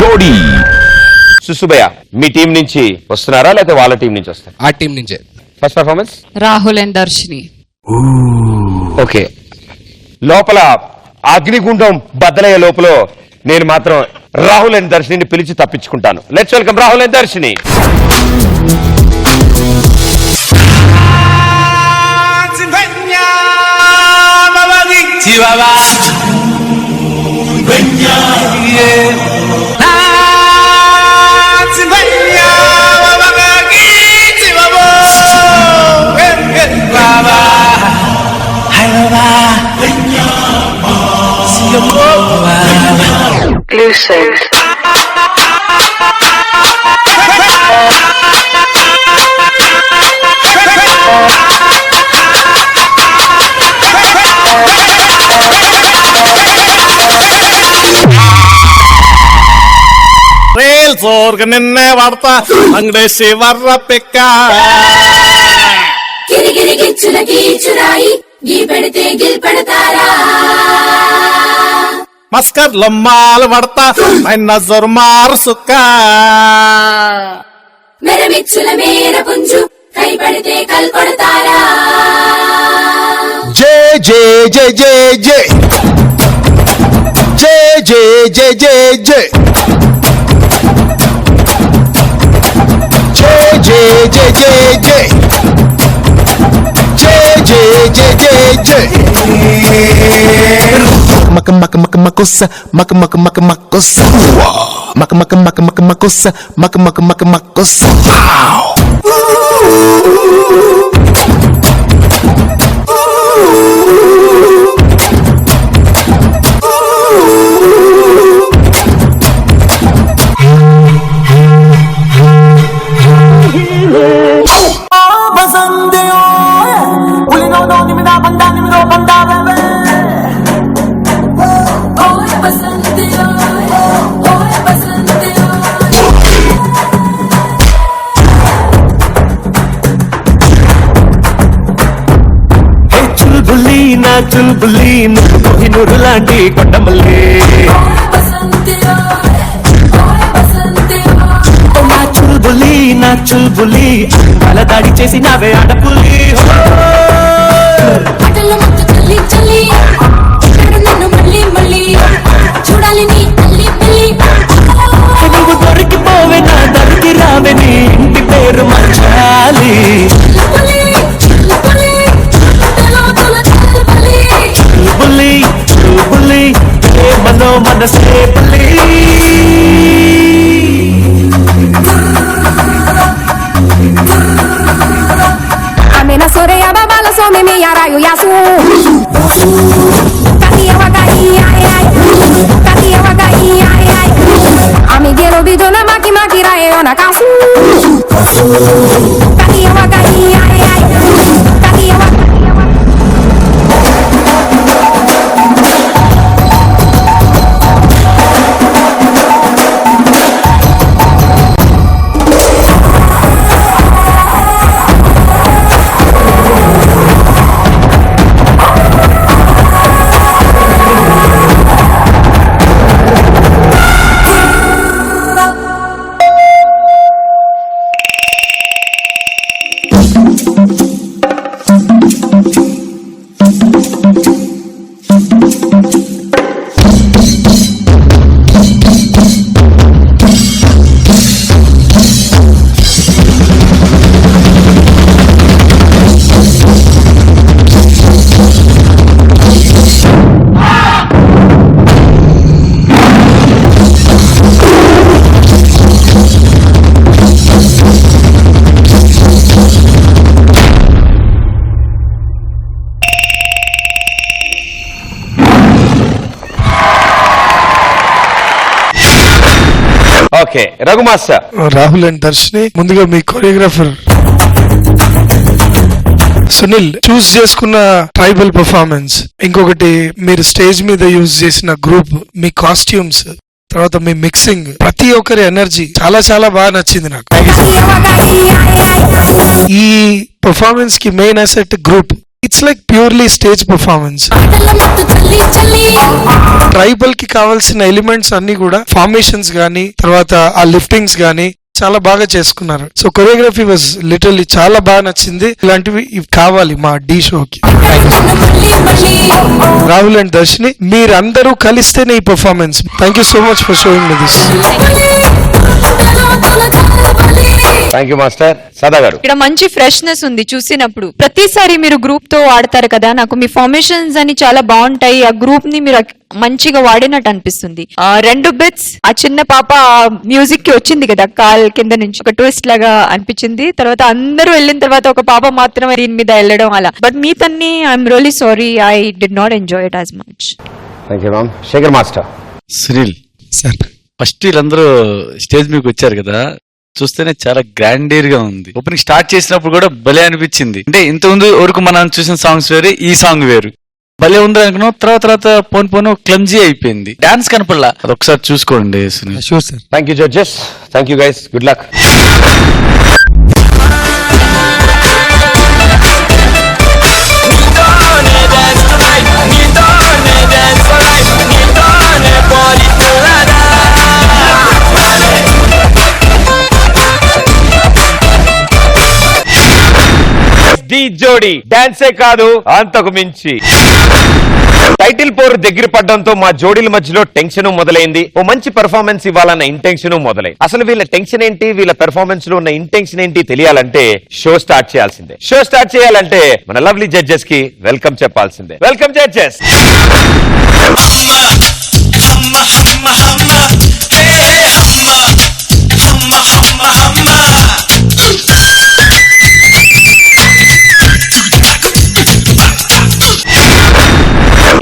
జోడీ. సుసుభయ్య, మీ టీం నుంచి వస్తున్నారా లేకపోతే వాళ్ళ టీం నుంచి వస్తారా? ఆ టీం నుంచే. First performance Rahul and Darshini. Okay, లోపల అగ్నిగుండం బద్దలయ్యే లోపల నేను మాత్రం రాహుల్ అండ్ దర్శిని పిలిచి తప్పించుకుంటాను. Let's welcome Rahul and Darshini. Exclusive. ರೇಲ್ ಸೋರ್ಗ ನಿನ್ನೆ ವಾರ್ತಾ ಅಂಗಡೇಶಿ ವರ್ರ ಪಿಕ್ಕ గిరిగిరి గిచ్చుల గీచురాయి గీ పెడితే గిల్ పెడతారా మస్కర్ లమ్మాలు పడతా ఆయన నజర్ మారు సుక్క మెరమిచ్చుల మేర పుంజు కై పడితే కల్ కొడతారా జే జే జే జే జే జే జే జే జే జే జే జే జే జే జే జే జే జే మక మక మక మకోస మక మక మక మకోస మక మక మక మక మకోస మక మక మక మకోస చుల్బుల్లి నువ్వు కోహినూరు లాంటి కొండమల్లి నా చుల్బుల్లి అల దాడి చేసి నావే ఆడపుల్లి చూడాలి నీ తల్లి పిల్లి నువ్వు దొరికిపోవే నా దొరికి రావే నీ ఇంటి పేరు మార్చాలి బుల్లి బుల్లి మనో మనసే బుల్లి Amena soreya babala so me yarayu yasu Katiya wakai ay ay Katiya wakai ay ay Amigelo bidona maki maki rae ona kasu Katiya wakai ay ay Katiya wakai okay, Raghu master. Rahul and Darshini, ముందుగా మీ choreographer Sunil చూస్ చేసుకున్న tribal performance, ఇంకొకటి మీరు stage మీద use చేసిన group, మీ costumes, తర్వాత మీ mixing, ప్రతి ఒక్కరి ఎనర్జీ చాలా చాలా బాగా నచ్చింది నాకు. ఈ పర్ఫార్మెన్స్ కి main asset group. It's like purely stage performance. ఆటల మత్తు చల్లి చల్లి ట్రైబల్ కి కావాల్సిన ఎలిమెంట్స్ అన్ని కూడా ఫార్మేషన్స్ గానీ తర్వాత ఆ లిఫ్టింగ్స్ గానీ చాలా బాగా చేసుకున్నారు. సో కొరియోగ్రఫీ వాజ్ లిటరల్లీ చాలా బాగా నచ్చింది. ఇలాంటివి ఇవి కావాలి మా డి షోకి. మళ్ళీ మళ్ళీ రాహుల్ అండ్ దర్శిని మీరందరూ కలిస్తేనే ఈ performance. Thank you so much for showing me this. Thank you master. సదా గారు, ఇక్కడ మంచి ఫ్రెష్నెస్ ఉంది చూసినప్పుడు. ప్రతిసారి మీరు గ్రూప్ తో ఆడతారు కదా, నాకు మీ ఫార్మేషన్స్ అని చాలా బాగుంటాయి. ఆ గ్రూప్ ని మీరు మంచిగా వాడినట్టు అనిపిస్తుంది. ఆ 2 బిట్స్ ఆ చిన్న పాప మ్యూజిక్ కి వచ్చింది కదా కాల్ కింద నుంచి, ఒక ట్విస్ట్ లాగా అనిపించింది. తర్వాత అందరూ వెళ్ళిన తర్వాత ఒక పాప మాత్రమే దీని మీద వెళ్ళడం అలా. బట్ మీ తన్ని I'm really sorry, I did not enjoy it as much. Thank you ma'am. Shekhar master. Sunil sir first వీళ్ళందరూ స్టేజ్ మీదకి వచ్చారు కదా, చూస్తేనే చాలా గ్రాండీర్ గా ఉంది. ఓపెనింగ్ స్టార్ట్ చేసినప్పుడు కూడా భలే అనిపించింది. అంటే ఇంత ముందు వరకు మనం చూసిన సాంగ్స్ వేరు, ఈ సాంగ్ వేరు. భలే ఉంది అనుకున్నాం. తర్వాత పోను క్లమ్జీ అయిపోయింది. డాన్స్ కనపడలా. అది ఒకసారి చూసుకోండి Sunil. Sure sir. Thank you judges. Thank you guys. Good luck. The జోడి డాన్సే కాదు అంతకు మించి. టైటిల్ పోరు దగ్గర పడడంతో మా జోడీల మధ్యలో టెన్షన్ మొదలైంది. ఓ మంచి పెర్ఫార్మెన్స్ ఇవ్వాలన్న ఇంటెన్షన్ మొదలైంది. అసలు వీళ్ళ టెన్షన్ ఏంటి, వీళ్ళ పెర్ఫార్మెన్స్ లో ఉన్న ఇంటెన్షన్ ఏంటి తెలియాలంటే షో స్టార్ట్ చేయాల్సిందే. షో స్టార్ట్ చేయాలంటే మన లవ్లీ జడ్జెస్ కి వెల్కమ్ చెప్పాల్సిందే. Welcome judges.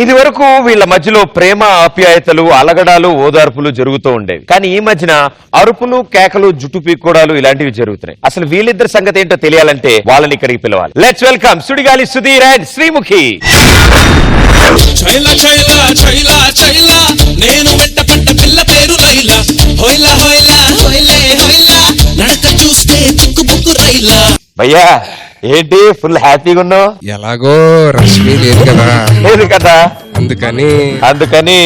ఇది వరకు వీళ్ళ మధ్యలో ప్రేమ ఆప్యాయతలు, అలగడాలు, ఓదార్పులు జరుగుతూ ఉండేవి. కానీ ఈ మధ్యన అరుపులు, కేకలు, జుట్టు పీక్కోడాలు ఇలాంటివి జరుగుతున్నాయి. అసలు వీళ్ళిద్దరి సంగతి ఏంటో తెలియాలంటే వాళ్ళని ఇక్కడికి పిలవాలి. Let's welcome Sudigali Sudheer and Sreemukhi. చైలా చైలా చైలా చైలా నేను వెంటపడ్డ పిల్ల పేరు లైలా. హోయిలా హోయిలా హోయిలే హోయిలా నడక చూస్తే బుక్కు బుక్కు రైలా. భయ్యా ఏంటి ఫుల్ హ్యాపీగా ఉన్నావు? ఎలాగో రష్మి లేదు కదా, లేదు కదా, అందుకని అందుకని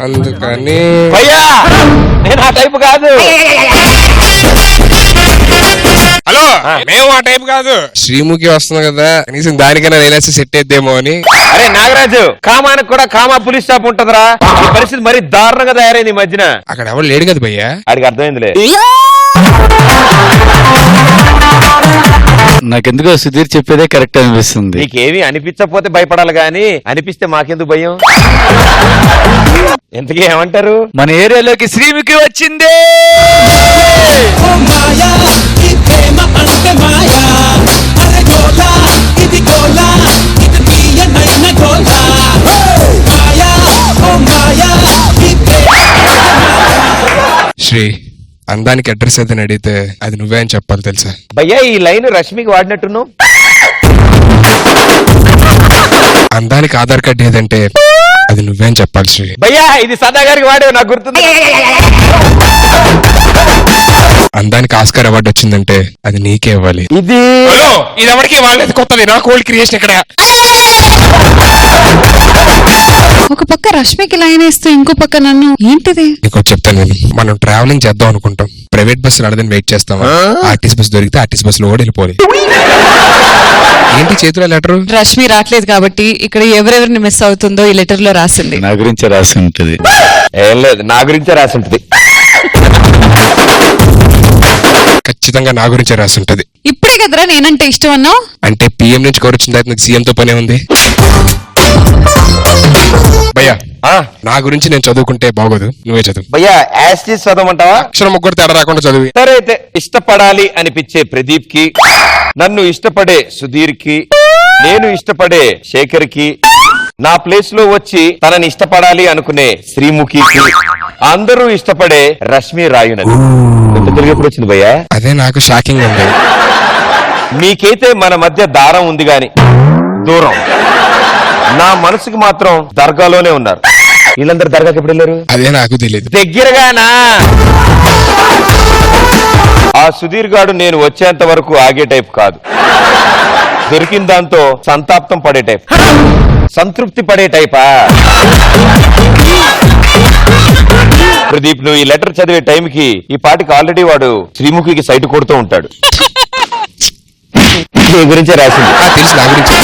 అందుకని భయ్యా నేను ఆ టైపు కాదు. హలో, మేము ఆ టైప్ కాదు. శ్రీముఖి వస్తుంది కదా, కనీసం దానికైనా రైలాసి సెట్ అయిద్దేమో అని. అరే నాగరాజు, కామానికి కూడా కామా పులిస్ స్టాప్ ఉంటదిరా. ఈ పరిస్థితి మరీ దారుణంగా తయారైంది ఈ మధ్యన. అక్కడ ఎవరు లేడు కదా భయ్యా. ఆడికి అర్థమైందిలే. నాకెందుకో సుధీర్ చెప్పేదే కరెక్ట్ అనిపిస్తుంది. నీకేమి అనిపించకపోతే భయపడాలి గాని అనిపిస్తే మాకెందుకు భయం? ఎంతకీ ఏమంటారు? మన ఏరియాలోకి శ్రీముఖి వచ్చింది. ఓ మాయా ఈ ప్రేమ అంటే మాయా. అరే గోలా ఇది గోలా, ఇది తీయనైన గోలా. మాయా ఓ మాయా ఈ ప్రేమ. శ్రీ, అందానికి అడ్రస్ ఏదని అడిగితే అది నువ్వే అని చెప్పాలి తెలుసా. భయ్యా ఈ లైన్ రష్మికి వాడినట్టున్నావు. అందానికి ఆధార్ కార్డు ఏదంటే అది నువ్వే అని చెప్పాలి శ్రీ. భయ్యా ఇది సదా గారికి వాడేవు, నాకు గుర్తుంది. అందానికి ఆస్కార్ అవార్డు వచ్చిందంటే అది నీకే ఇవ్వాలి. ఇది ఇది ఎవరికి వాళ్ళది, కొత్తది నా కోల్డ్ క్రియేషన్ ఇక్కడ. ఒక పక్క రష్మికి లైన్ వేస్తూ ఇంకో పక్క నన్ను, ఏంటిది? నీకు చెప్తాను నేను. మనం ట్రావెలింగ్ చేద్దాం అనుకుంటాం, ప్రైవేట్ బస్సు రాలేదని వెయిట్ చేస్తాం. ఆర్టీసీ బస్ దొరికితే ఆర్టీసీ బస్ లో కూడా వెళ్ళిపోవాలి. ఏంటి చేతిలో లెటర్? రష్మి రావట్లేదు కాబట్టి ఇక్కడ ఎవరెవరిని మిస్ అవుతుందో ఈ లెటర్ లో రాసింది. నా గురించి రాసి ఉంటది. ఏం లేదు, నా గురించే రాసి ఉంటుంది. ఖచ్చితంగా నా గురించే రాసి ఉంటది. ఇప్పుడే కదరా నేనంటే ఇష్టం అన్నావు. అంటే పిఎం నుంచి కవర్ వచ్చిన తర్వాత నీకు సీఎం తో పనే ఉంది. భయ్యా నా గురించి నేను చదువుకుంటే బాగోదు, నువ్వే చదువు. భయ్యా యాస్టీస్ చదవమంటావా? అక్షరం ముగ్గురు తేడా రాకుండా చదువు. సరే అయితే, ఇష్టపడాలి అనిపించే ప్రదీప్ కి, నన్ను ఇష్టపడే సుధీర్ కి, నేను ఇష్టపడే శేఖర్ కి, నా ప్లేస్ లో వచ్చి తనని ఇష్టపడాలి అనుకునే శ్రీముఖికి, అందరూ ఇష్టపడే రష్మి రాయునది. తెలుగు ఎప్పుడు వచ్చింది భయ్యా? అదే నాకు షాకింగ్ ఉంది. మీకైతే మన మధ్య దారం ఉంది గాని దూరం, నా మనసుకి మాత్రం దర్గాలోనే ఉన్నారు. వీళ్ళందరూ దర్గాకి ఎప్పుడు వెళ్ళారు? అదే నాకు తెలియదు. దగ్గరగానా? ఆ సుధీర్ గాడు నేను వచ్చేంత వరకు ఆగే టైప్ కాదు. దొరికిన దాంతో సంతాప్తం పడే టైప్, సంతృప్తి పడే టైపా? ప్రదీప్, నువ్వు ఈ లెటర్ చదివే టైంకి ఈ పాటికి ఆల్రెడీ వాడు శ్రీముఖికి సైట్ కొడుతూ ఉంటాడు. నీ గురించే రాసింది. తెలుసు నా గురించి.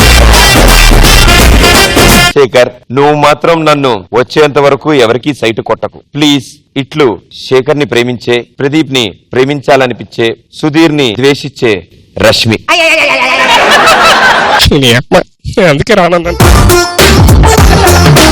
శేఖర్, నువ్వు మాత్రం నన్ను వచ్చేంత వరకు ఎవరికీ సైట్ కొట్టకు ప్లీజ్. ఇట్లు శేఖర్ ని ప్రేమించే, ప్రదీప్ ని ప్రేమించాలనిపించే, సుధీర్ ని ద్వేషించే రష్మి. అందుకే రానన్నాను.